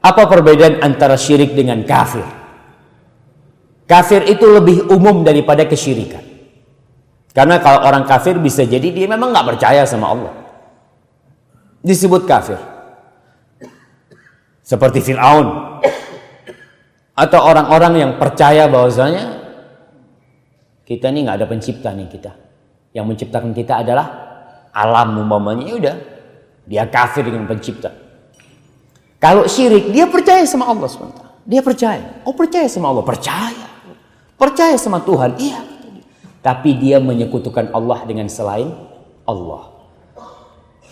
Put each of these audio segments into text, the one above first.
Apa perbedaan antara syirik dengan kafir? Kafir itu lebih umum daripada kesyirikan. Karena kalau orang kafir bisa jadi dia memang nggak percaya sama Allah, disebut kafir. Seperti Fir'aun. Atau orang-orang yang percaya bahwasanya kita ini nggak ada pencipta nih kita. Yang menciptakan kita adalah alam umpamanya, ya udah, dia kafir dengan pencipta. Kalau syirik, dia percaya sama Allah SWT. Dia percaya. Oh, percaya sama Allah, percaya. Percaya sama Tuhan, iya. Tapi dia menyekutukan Allah dengan selain Allah.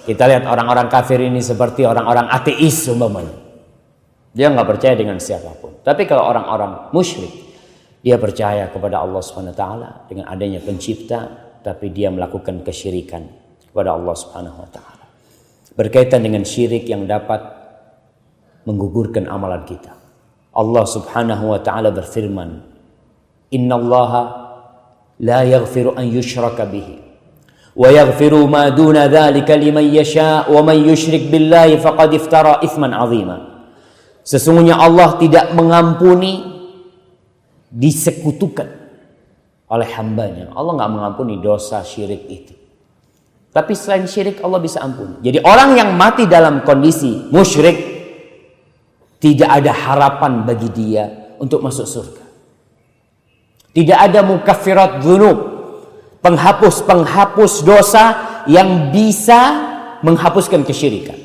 Kita lihat orang-orang kafir ini seperti orang-orang ateis umpamanya. Dia nggak percaya dengan siapapun. Tapi kalau orang-orang musyrik, dia percaya kepada Allah SWT dengan adanya pencipta, tapi dia melakukan kesyirikan kepada Allah SWT. Berkaitan dengan syirik yang dapat menggugurkan amalan kita. Allah Subhanahu wa taala berfirman, "Innallaha la yaghfiru an yushraka bihi wa yaghfiru ma duna dzalika liman yasha wa man yusyrik billahi faqad iftara itsman 'azima." Sesungguhnya Allah tidak mengampuni disekutukan oleh hambanya. Allah nggak mengampuni dosa syirik itu. Tapi selain syirik Allah bisa ampuni. Jadi orang yang mati dalam kondisi musyrik, tidak ada harapan bagi dia untuk masuk surga. Tidak ada mukaffirat dzunub, penghapus dosa yang bisa menghapuskan kesyirikan.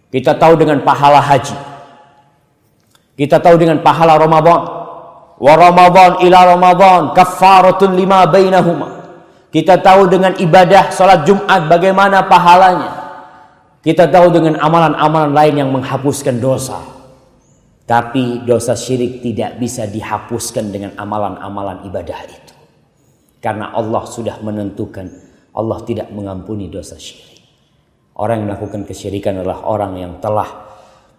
Kita tahu dengan pahala haji. Kita tahu dengan pahala Ramadan. Wa Ramadan ila Ramadan kaffaratun lima bainahuma. Kita tahu dengan ibadah salat Jumat bagaimana pahalanya. Kita tahu dengan amalan-amalan lain yang menghapuskan dosa. Tapi dosa syirik tidak bisa dihapuskan dengan amalan-amalan ibadah itu. Karena Allah sudah menentukan Allah tidak mengampuni dosa syirik. Orang yang melakukan kesyirikan adalah orang yang telah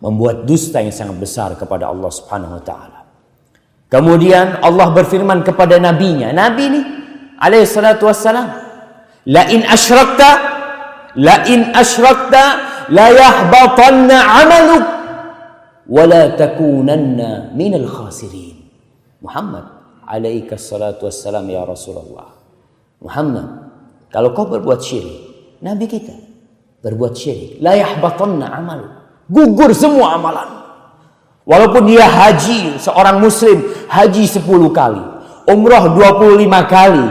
membuat dusta yang sangat besar kepada Allah Subhanahu wa taala. Kemudian Allah berfirman kepada nabinya, Nabi ini alaihi salatu wassalam, la in asyrakta la yahbatanna 'amaluk wa la takunanna minal khasirin. Muhammad alaihi salatu wassalam, ya Rasulullah. Muhammad, kalau kau berbuat syirik, nabi kita berbuat syirik, la yahbatanna 'amaluk, gugur semua amalan. Walaupun dia haji, seorang muslim haji 10 kali, umrah 25 kali,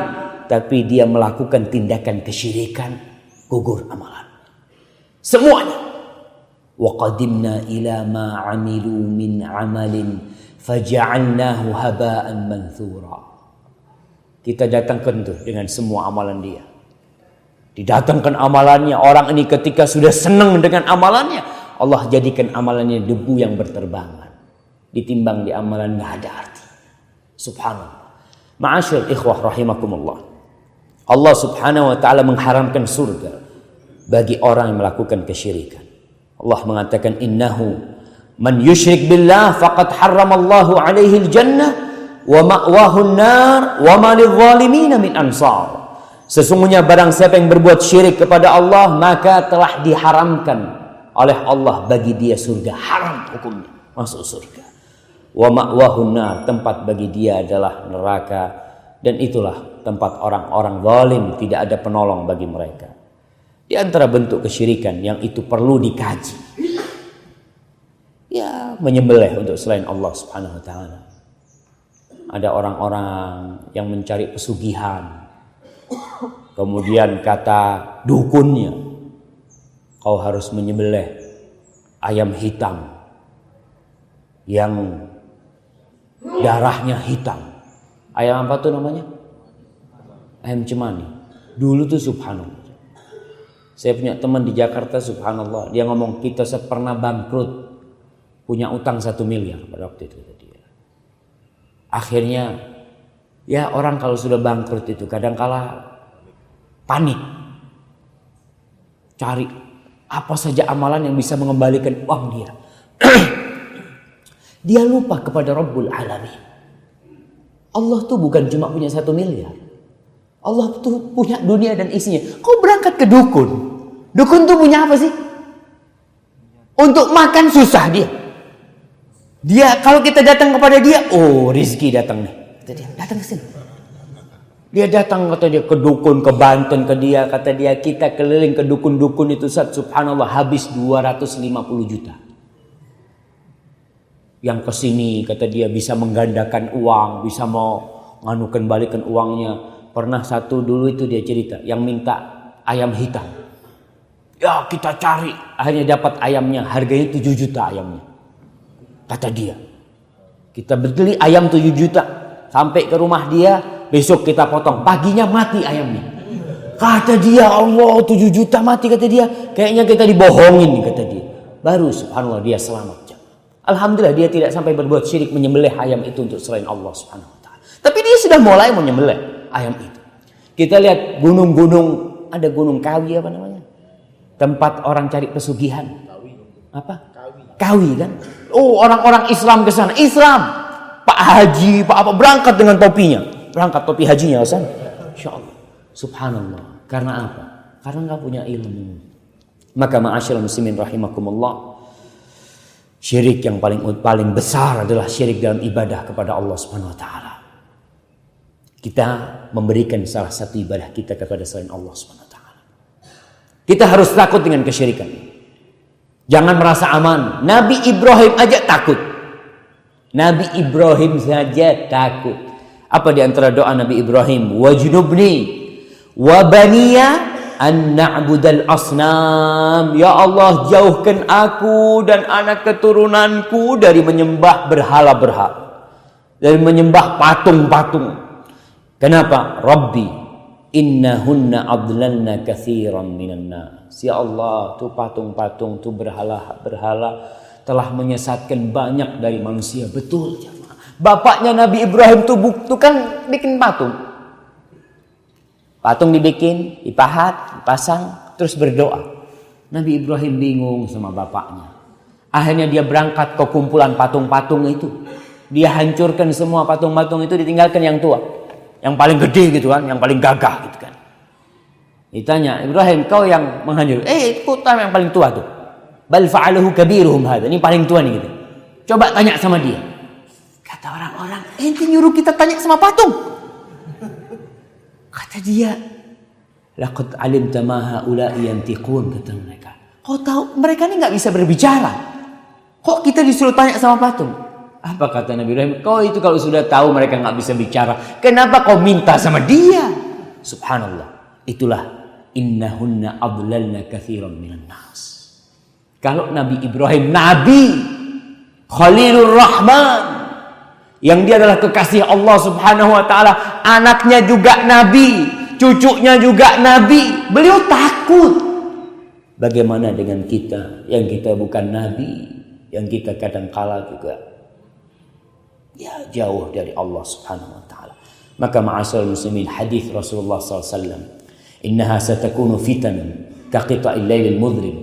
tapi dia melakukan tindakan kesyirikan, gugur amalan semuanya. Wa qadimna ila ma 'amilu min 'amalin faja'alnahu haba'an manthura. Kita datangkan tuh dengan semua amalan dia. Didatangkan amalannya, orang ini ketika sudah senang dengan amalannya, Allah jadikan amalannya debu yang berterbangan. Ditimbang di amalan nggak ada arti. Subhanallah. Ma'asyil ikhwah rahimakumullah. Allah Subhanahu wa taala mengharamkan surga bagi orang yang melakukan kesyirikan. Allah mengatakan, innahu man yusyrik billah faqad harramallahu alaihi al-jannah wa ma'wahu an-nar wa ma lidh-dhalimin min ansar. Sesungguhnya barang siapa yang berbuat syirik kepada Allah, maka telah diharamkan oleh Allah bagi dia surga. Haram hukumnya masuk surga. Wa ma'wahun nar, tempat bagi dia adalah neraka, dan itulah tempat orang-orang zalim, tidak ada penolong bagi mereka. Di antara bentuk kesyirikan yang itu perlu dikaji, ya menyembelih untuk selain Allah Subhanahu wa taala. Ada orang-orang yang mencari pesugihan, kemudian kata dukunnya, kau harus menyembelih ayam hitam yang darahnya hitam. Ayam apa tuh namanya? Ayam cemani. Dulu tuh subhanallah, saya punya teman di Jakarta, subhanallah, dia ngomong kita pernah bangkrut, punya utang 1 miliar pada waktu itu dia. Akhirnya ya orang kalau sudah bangkrut itu kadangkala panik, cari apa saja amalan yang bisa mengembalikan uang dia. Dia lupa kepada Rabbul Alamin. Allah tuh bukan cuma punya 1 miliar. Allah tuh punya dunia dan isinya. Kau berangkat ke dukun. Dukun tuh punya apa sih? Untuk makan susah dia. Dia kalau kita datang kepada dia, oh rezeki datang nih. Kata dia, datang ke sini. Dia datang kata dia ke dukun, ke Banten ke dia, kata dia kita keliling ke dukun-dukun itu Ustaz, subhanallah habis 250 juta. Yang ke sini kata dia bisa menggandakan uang, bisa mau nganukan balikan uangnya. Pernah satu dulu itu dia cerita yang minta ayam hitam. Ya kita cari, akhirnya dapat ayamnya, harganya 7 juta ayamnya. Kata dia, kita beli ayam 7 juta, sampai ke rumah dia, besok kita potong, paginya mati ayamnya. Kata dia, Allah 7 juta mati, kata dia, kayaknya kita dibohongin, kata dia. Baru subhanallah dia selamat. Alhamdulillah dia tidak sampai berbuat syirik menyembelih ayam itu untuk selain Allah subhanahu wa ta'ala. Tapi dia sudah mulai menyembelih ayam itu. Kita lihat gunung-gunung, ada gunung Kawi apa namanya? Tempat orang cari pesugihan. Apa? Kawi kan? Oh orang-orang Islam ke sana. Islam. Pak Haji, Pak apa berangkat dengan topinya. Berangkat topi hajinya ke sana. Insyaallah. Subhanallah. Karena apa? Karena enggak punya ilmu. Maka ma'asyiral muslimin rahimakumullah. Syirik yang paling besar adalah syirik dalam ibadah kepada Allah Subhanahu wa taala. Kita memberikan salah satu ibadah kita kepada selain Allah Subhanahu wa taala. Kita harus takut dengan kesyirikan. Jangan merasa aman. Nabi Ibrahim aja takut. Nabi Ibrahim saja takut. Apa di antara doa Nabi Ibrahim? Wajnubni wa baniya an na'budal asnam. Ya Allah, jauhkan aku dan anak keturunanku dari menyembah berhala-berhala, dari menyembah patung-patung. Kenapa? Rabbi innahunna adlalna katsiran minan nas. Ya Allah, tuh patung-patung, tuh berhala-berhala telah menyesatkan banyak dari manusia. Betul, jemaah. Bapaknya Nabi Ibrahim tuh kan bikin patung. Patung dibikin, dipahat, dipasang, terus berdoa. Nabi Ibrahim bingung sama bapaknya. Akhirnya dia berangkat ke kumpulan patung-patung itu. Dia hancurkan semua patung-patung itu, ditinggalkan yang tua. Yang paling gede gitu kan, yang paling gagah gitu kan. Ditanya, Ibrahim kau yang menghancur. Kota yang paling tua tuh. Bal fa'aluhu kabiruhum hadha. Ini paling tua nih gitu. Coba tanya sama dia. Kata orang-orang, ente nyuruh kita tanya sama patung. Kata dia, laqad alimta ma haula'i yantiqun, kata mereka. Kau tahu mereka ini enggak bisa berbicara. Kok kita disuruh tanya sama patung? Apa kata Nabi Ibrahim? Kau itu kalau sudah tahu mereka enggak bisa bicara, kenapa kau minta sama dia? Subhanallah. Itulah innahunna adlalna katsiran minan nas. Kalau Nabi Ibrahim Nabi Khalilur Rahman, yang dia adalah kekasih Allah Subhanahu wa taala, anaknya juga nabi, cucunya juga nabi, beliau takut. Bagaimana dengan kita yang kita bukan nabi, yang kita kadang-kala juga ya jauh dari Allah Subhanahu wa taala. Maka ma'asyiral muslimin, hadis Rasulullah SAW, innaha satakunu fitan kaqita'il lailil mudhlim.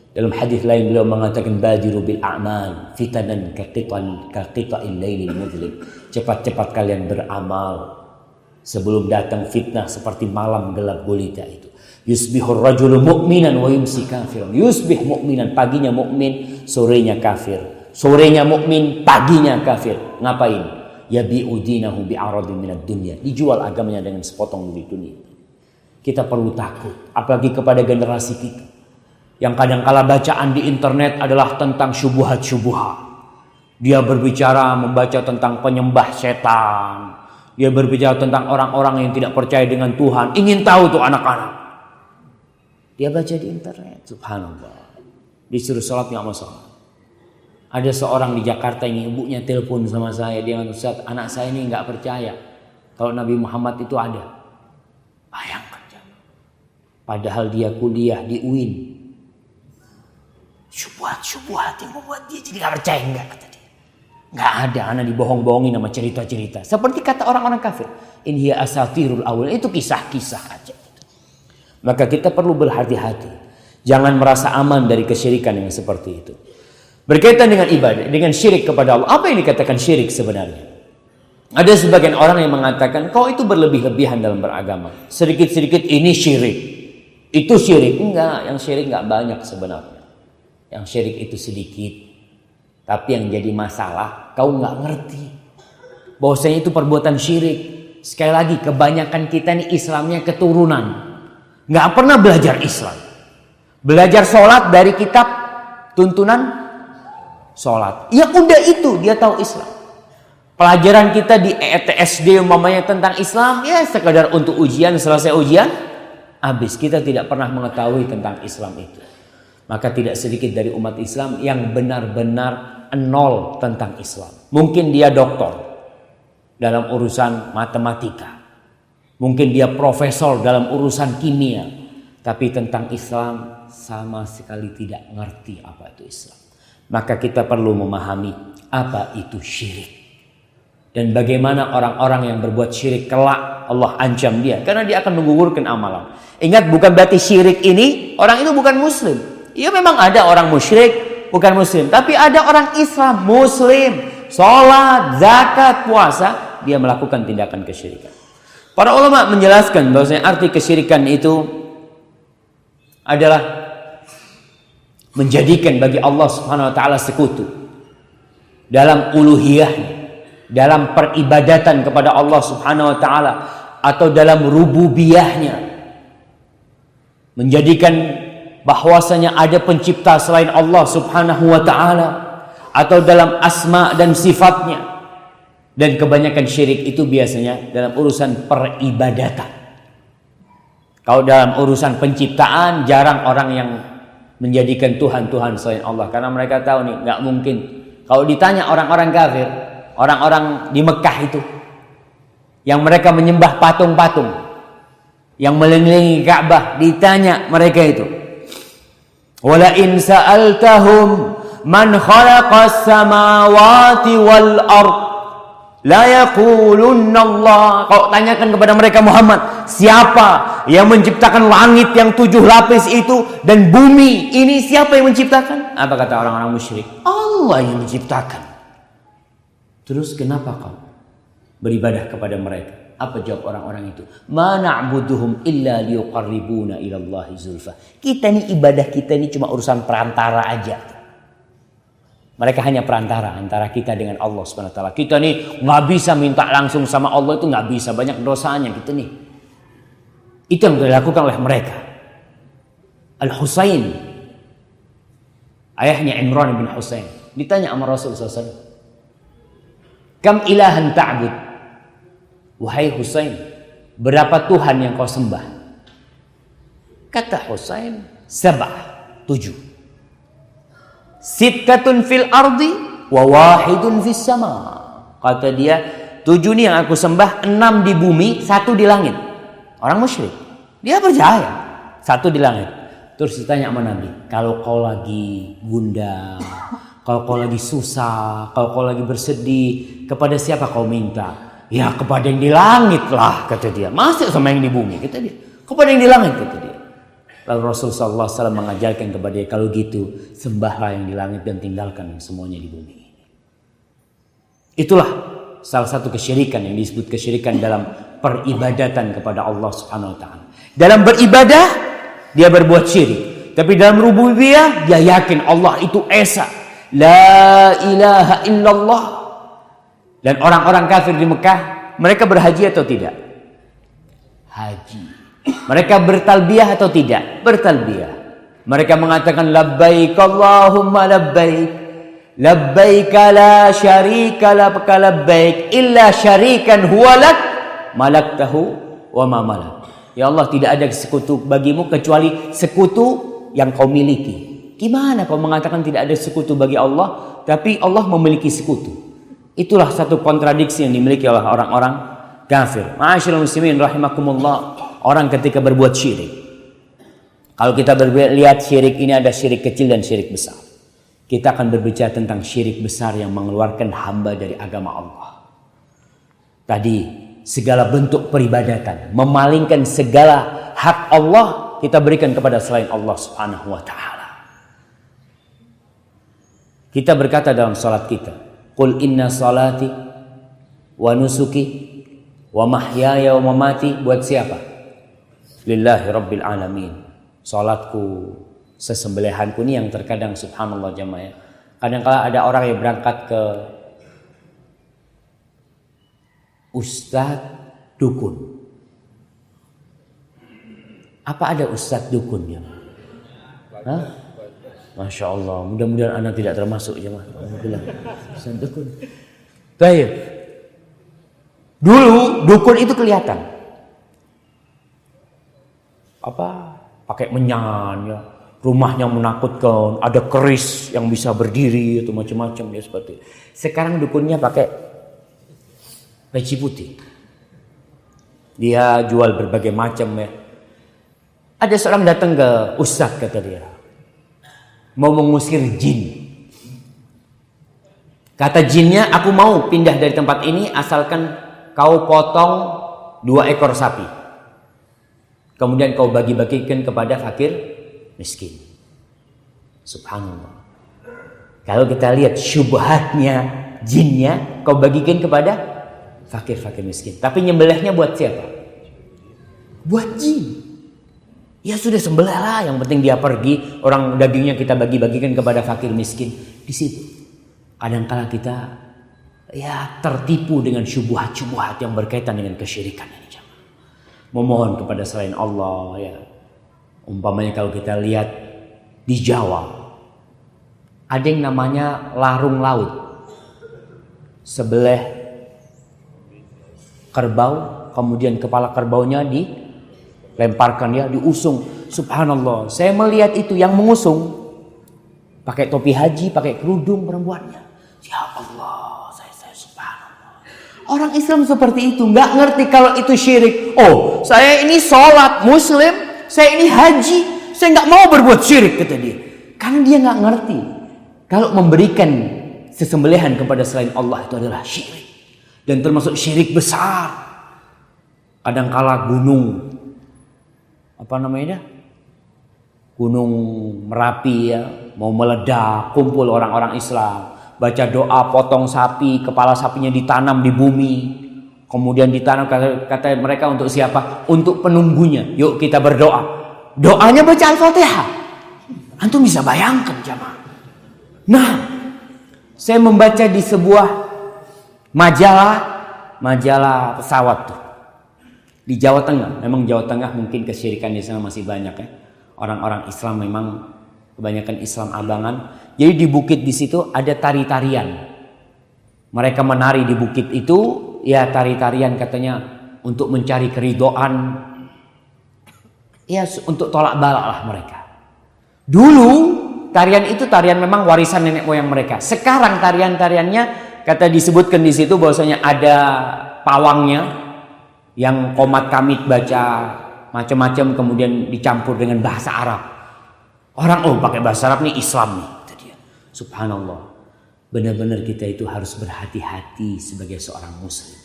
Dalam hadis lain beliau mengatakan badiru bil a'mal fitanan kaqita'il lailil mudhlim. Cepat-cepat kalian beramal sebelum datang fitnah seperti malam gelap gulita itu. Yusbihur rajulu mu'minan wa yumsi kafiran. Yusbih mu'minan, paginya mukmin, sorenya kafir. Sorenya mukmin, paginya kafir. Ngapain? Yabi'u dinahu bi'aradin minad dunya. Dijual agamanya dengan sepotong dari dunia. Kita perlu takut, apalagi kepada generasi kita yang kadang-kala bacaan di internet adalah tentang syubhat-syubhat. Dia berbicara, membaca tentang penyembah setan. Dia berbicara tentang orang-orang yang tidak percaya dengan Tuhan. Ingin tahu tuh anak-anak. Dia baca di internet, subhanallah. Disuruh sholat nggak mau sholat. Ada seorang di Jakarta ini, ibunya telepon sama saya. Dia bilang, Ustaz, anak saya ini nggak percaya kalau Nabi Muhammad itu ada. Bayangkan. Padahal dia kuliah di UIN. Syubhat yang membuat dia jadi gak percaya. Enggak, kata dia. Gak ada, anak dibohong-bohongin sama cerita-cerita. Seperti kata orang-orang kafir. In hiya asatirul awal. Itu kisah-kisah aja. Maka kita perlu berhati-hati. Jangan merasa aman dari kesyirikan yang seperti itu. Berkaitan dengan ibadah, dengan syirik kepada Allah. Apa yang dikatakan syirik sebenarnya? Ada sebagian orang yang mengatakan, kau itu berlebih-lebihan dalam beragama. Sedikit-sedikit ini syirik. Itu syirik. Enggak, yang syirik enggak banyak sebenarnya. Yang syirik itu sedikit. Tapi yang jadi masalah, kau nggak ngerti bahwasanya itu perbuatan syirik. Sekali lagi, kebanyakan kita nih Islamnya keturunan, nggak pernah belajar Islam. Belajar sholat dari kitab tuntunan sholat. Ya udah itu dia tahu Islam. Pelajaran kita di ETSD umpamanya tentang Islam, ya sekadar untuk ujian, selesai ujian, habis. Kita tidak pernah mengetahui tentang Islam itu. Maka tidak sedikit dari umat Islam yang benar-benar nol tentang Islam. Mungkin dia doktor dalam urusan matematika. Mungkin dia profesor dalam urusan kimia. Tapi tentang Islam sama sekali tidak ngerti apa itu Islam. Maka kita perlu memahami apa itu syirik. Dan bagaimana orang-orang yang berbuat syirik kelak Allah ancam dia. Karena dia akan menggugurkan amalan. Ingat, bukan berarti syirik ini orang itu bukan muslim. Ya memang ada orang musyrik bukan muslim. Tapi ada orang Islam muslim. Sholat, zakat, puasa. Dia melakukan tindakan kesyirikan. Para ulama menjelaskan bahwasanya arti kesyirikan itu adalah menjadikan bagi Allah Subhanahu wa taala sekutu dalam uluhiyahnya, dalam peribadatan kepada Allah Subhanahu wa taala, atau dalam rububiyahnya, menjadikan bahwasanya ada pencipta selain Allah Subhanahu wa taala, atau dalam asma dan sifatnya. Dan kebanyakan syirik itu biasanya dalam urusan peribadatan. Kalau dalam urusan penciptaan, jarang orang yang menjadikan Tuhan selain Allah. Karena mereka tahu nih, nggak mungkin. Kalau ditanya orang-orang kafir, orang-orang di Mekah itu, yang mereka menyembah patung-patung, yang mengelilingi Ka'bah, ditanya mereka itu, wala in sa'altahum man khalaqas samawati wal ard la yaqulunna Allah. Kau tanyakan kepada mereka, Muhammad, siapa yang menciptakan langit yang 7 lapis itu dan bumi ini, siapa yang menciptakan? Apa kata orang-orang musyrik? Allah yang menciptakan. Terus kenapa kau beribadah kepada mereka? Apa jawab orang-orang itu? Ma na'buduhum illa liyuqarribuna ila Allahi zulfa. Kita ini ibadah kita ini cuma urusan perantara aja. Mereka hanya perantara antara kita dengan Allah Subhanahu wa taala. Kita nih nggak bisa minta langsung sama Allah, itu nggak bisa, banyak dosanya kita nih. Itu yang dilakukan oleh mereka. Al-Husain, ayahnya Imran bin Husain, ditanya sama Rasulullah SAW, kam ilahan ta'bud? Wahai Husain, berapa Tuhan yang kau sembah? Kata Husain, 7. Sitkatun fil ardi wa wahidun fis sama. Kata dia, 7 nih yang aku sembah, 6 di bumi, 1 di langit. Orang musyrik, dia percaya 1 di langit. Terus ditanya sama Nabi, kalau kau lagi gundah, kalau kau lagi susah, kalau kau lagi bersedih, kepada siapa kau minta? Ya kepada yang di langit lah, kata dia. Masih sama yang di bumi, kata dia. Kepada yang di langit, kata dia. Lalu Rasulullah SAW mengajarkan kepada dia, kalau gitu sembahlah yang di langit dan tinggalkan semuanya di bumi. Itulah salah satu kesyirikan yang disebut kesyirikan dalam peribadatan kepada Allah Subhanahu wa taala. Dalam beribadah dia berbuat syirik, tapi dalam rububiyah dia yakin Allah itu esa, la ilaha illallah. Dan orang-orang kafir di Mekah, mereka berhaji atau tidak? Haji. Mereka bertalbiyah atau tidak? Bertalbiyah. Mereka mengatakan labbaik Allahumma labbaik, labbaik la syarika laka labbaik illa syarikan huwa lak malaktahu wa ma malak. Ya Allah, tidak ada sekutu bagimu kecuali sekutu yang kau miliki. Gimana kau mengatakan tidak ada sekutu bagi Allah, tapi Allah memiliki sekutu? Itulah satu kontradiksi yang dimiliki oleh orang-orang kafir. Ma'asyiral muslimin rahimakumullah. Orang ketika berbuat syirik, kalau kita lihat syirik ini ada syirik kecil dan syirik besar. Kita akan berbicara tentang syirik besar yang mengeluarkan hamba dari agama Allah. Tadi segala bentuk peribadatan, memalingkan segala hak Allah kita berikan kepada selain Allah Subhanahu wa taala. Kita berkata dalam salat kita, qul inna salati wa nusuki wa mahyaya wa mamati, buat siapa? Lillahi rabbil alamin. Salatku, sesembelihanku ini yang terkadang subhanallah jamaah, Kadang-kala ada orang yang berangkat ke ustadz dukun. Apa ada ustadz dukunnya? Hah? Masya Allah, mudah-mudahan anak tidak termasuk ya, Alhamdulillah. Ustadz dukun. Baik. Dulu dukun itu kelihatan. Apa? Pakai menyan ya. Rumahnya menakutkan, ada keris yang bisa berdiri atau macam-macam ya seperti itu. Sekarang dukunnya pakai peci putih. Dia jual berbagai macam ya. Ada seorang datang ke ustadz, kata dia, mau mengusir jin. Kata jinnya, aku mau pindah dari tempat ini asalkan kau potong 2 ekor sapi. Kemudian kau bagi-bagikan kepada fakir miskin. Subhanallah. Kalau kita lihat syubhatnya jinnya, kau bagikan kepada fakir-fakir miskin. Tapi nyembelihnya buat siapa? Buat jin. Ya sudah sembelih lah, yang penting dia pergi, orang dagingnya kita bagi-bagikan kepada fakir miskin. Di situ kadang-kala kita ya tertipu dengan syubhat-syubhat yang berkaitan dengan kesyirikan ini. Memohon kepada selain Allah ya. Umpamanya kalau kita lihat di Jawa, ada yang namanya larung laut. Sebelah kerbau, kemudian kepala kerbaunya dilemparkan ya, diusung. Subhanallah, saya melihat itu yang mengusung pakai topi haji, pakai kerudung perempuannya. Ya Allah, saya subhanallah. Orang Islam seperti itu nggak ngerti kalau itu syirik. Oh, saya ini sholat muslim, saya ini haji, saya nggak mau berbuat syirik, kata dia. Karena dia nggak ngerti kalau memberikan sesembelihan kepada selain Allah itu adalah syirik, dan termasuk syirik besar. Kadangkala gunung, apa namanya, Gunung Merapi ya, mau meledak, kumpul orang-orang Islam, baca doa, potong sapi, kepala sapinya ditanam di bumi. Kemudian ditanam, kata mereka, untuk siapa? Untuk penunggunya. Yuk kita berdoa. Doanya baca Al-Fatihah. Antum bisa bayangkan jamaah. Nah, saya membaca di sebuah majalah pesawat tuh di Jawa Tengah. Memang Jawa Tengah mungkin kesyirikan di sana masih banyak ya. Orang-orang Islam memang kebanyakan Islam abangan. Jadi di bukit di situ ada tari-tarian. Mereka menari di bukit itu, ya tari-tarian katanya untuk mencari keridhaan, ya untuk tolak balak lah mereka. Dulu tarian itu tarian memang warisan nenek moyang mereka. Sekarang tarian-tariannya kata disebutkan di situ bahwasanya ada pawangnya yang komat kamit baca macam-macam, kemudian dicampur dengan bahasa Arab. Orang pakai bahasa Arab nih Islam nih. Subhanallah. Benar-benar kita itu harus berhati-hati sebagai seorang muslim.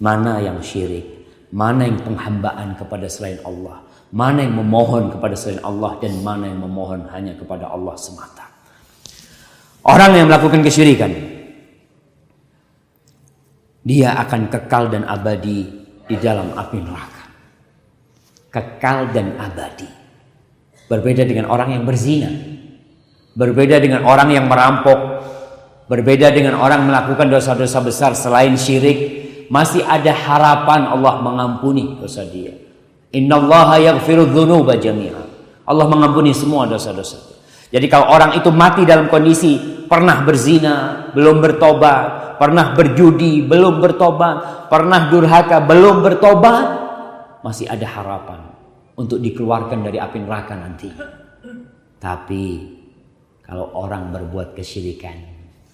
Mana yang syirik, mana yang penghambaan kepada selain Allah, mana yang memohon kepada selain Allah, dan mana yang memohon hanya kepada Allah semata. Orang yang melakukan kesyirikan, dia akan kekal dan abadi di dalam api neraka. Kekal dan abadi. Berbeda dengan orang yang berzina, berbeda dengan orang yang merampok, berbeda dengan orang melakukan dosa-dosa besar selain syirik. Masih ada harapan Allah mengampuni dosa dia. Innallaha yaghfiru dzunuba jami'a. Allah mengampuni semua dosa-dosa. Jadi kalau orang itu mati dalam kondisi pernah berzina, belum bertobat, pernah berjudi, belum bertobat, pernah durhaka, belum bertobat, masih ada harapan untuk dikeluarkan dari api neraka nanti. Tapi kalau orang berbuat kesyirikan,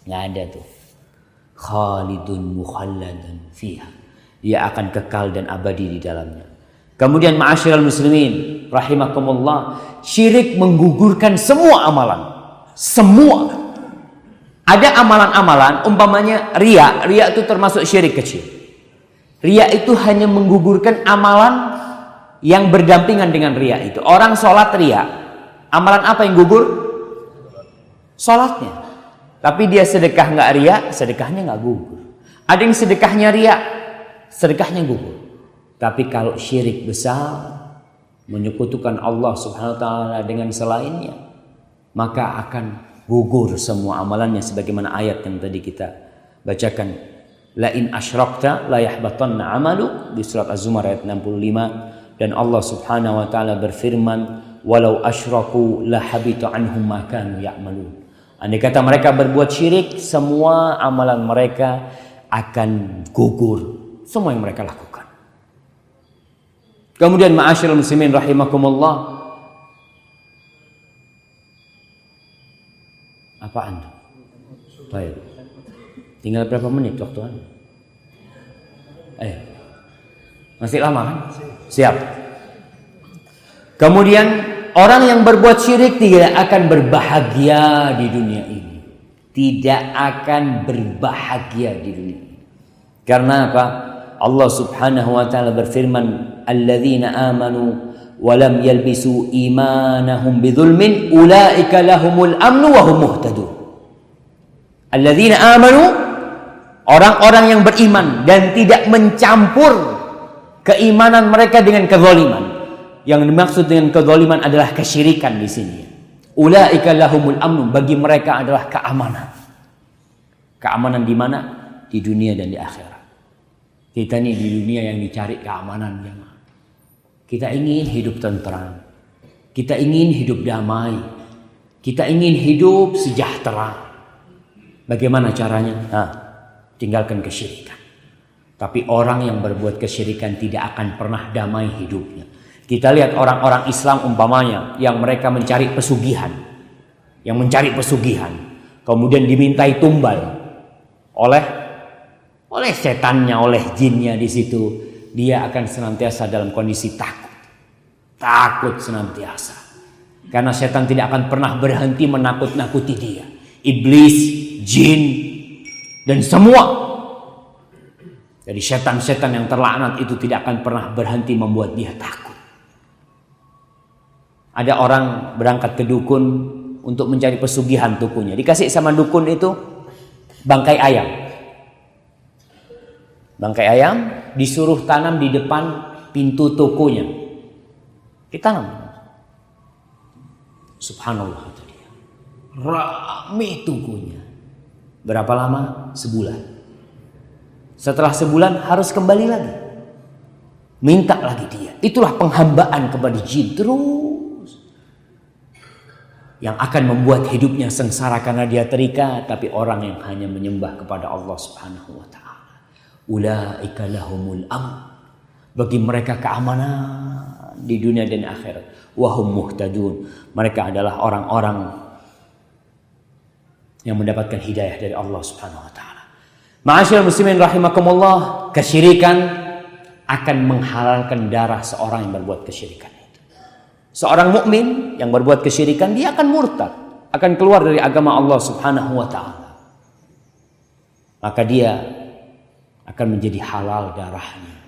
nggak ada tuh. Khalidun mukhalladan fiha. Dia akan kekal dan abadi di dalamnya. Kemudian ma'asyiral muslimin rahimakumullah, syirik menggugurkan semua amalan. Semua. Ada amalan-amalan, umpamanya riya. Riya itu termasuk syirik kecil. Riya itu hanya menggugurkan amalan yang berdampingan dengan riya itu. Orang sholat riya, amalan apa yang gugur? Sholatnya. Tapi dia sedekah nggak riya, sedekahnya nggak gugur. Ada yang sedekahnya riya, sedekahnya gugur. Tapi kalau syirik besar, menyekutukan Allah subhanahu wa ta'ala dengan selainnya, maka akan gugur semua amalannya, sebagaimana ayat yang tadi kita bacakan, la in asyrakta la yahbatanna amalu, di surat Az-Zumar ayat 65. Dan Allah Subhanahu wa taala berfirman, walau asyraku la habita anhum ma kanu ya'malun. Andai kata mereka berbuat syirik, semua amalan mereka akan gugur, semua yang mereka lakukan. Kemudian ma'asyiral muslimin rahimakumullah, apaan tuh? Baik. Tinggal berapa menit waktu Anda? Masih lama kan? Siap. Kemudian orang yang berbuat syirik tidak akan berbahagia di dunia ini. Tidak akan berbahagia di dunia ini. Karena apa? Allah Subhanahu wa taala berfirman, "Alladzina amanu walam yalbisu imanahum bidzulmin ulaika lahumul amnu wa hum muhtadun." Alladzina amanu, orang-orang yang beriman dan tidak mencampur keimanan mereka dengan kezaliman. Yang dimaksud dengan kezaliman adalah kesyirikan di sini. Ulaika lahumul amnu, bagi mereka adalah keamanan. Keamanan di mana? Di dunia dan di akhirat. Kita ini di dunia yang dicari keamanan, jemaah. Kita ingin hidup tentram. Kita ingin hidup damai. Kita ingin hidup sejahtera. Bagaimana caranya? Tinggalkan kesyirikan. Tapi orang yang berbuat kesyirikan tidak akan pernah damai hidupnya. Kita lihat orang-orang Islam umpamanya yang mereka mencari pesugihan. Yang mencari pesugihan. Kemudian dimintai tumbal oleh setannya, oleh jinnya di situ. Dia akan senantiasa dalam kondisi takut. Takut senantiasa. Karena setan tidak akan pernah berhenti menakut-nakuti dia. Iblis, jin, dan semua. Jadi setan-setan yang terlaknat itu tidak akan pernah berhenti membuat dia takut. Ada orang berangkat ke dukun untuk mencari pesugihan tukunya. Dikasih sama dukun itu bangkai ayam. Bangkai ayam disuruh tanam di depan pintu tokonya. Ditanam. Subhanallah tadi. Rame tukunya. Berapa lama? Sebulan. Setelah sebulan harus kembali lagi. Minta lagi dia. Itulah penghambaan kepada jin terus. Yang akan membuat hidupnya sengsara karena dia terikat. Tapi orang yang hanya menyembah kepada Allah Subhanahu wa ta'ala. Ulaika lahumul amn, bagi mereka keamanan di dunia dan akhirat. Wahum muhtadun, mereka adalah orang-orang yang mendapatkan hidayah dari Allah Subhanahu wa taala. Ma'asyiral muslimin rahimakumullah, kesyirikan akan menghalalkan darah seorang yang berbuat kesyirikan itu. Seorang mukmin yang berbuat kesyirikan, dia akan murtad, akan keluar dari agama Allah Subhanahu wa taala. Maka dia akan menjadi halal darahnya.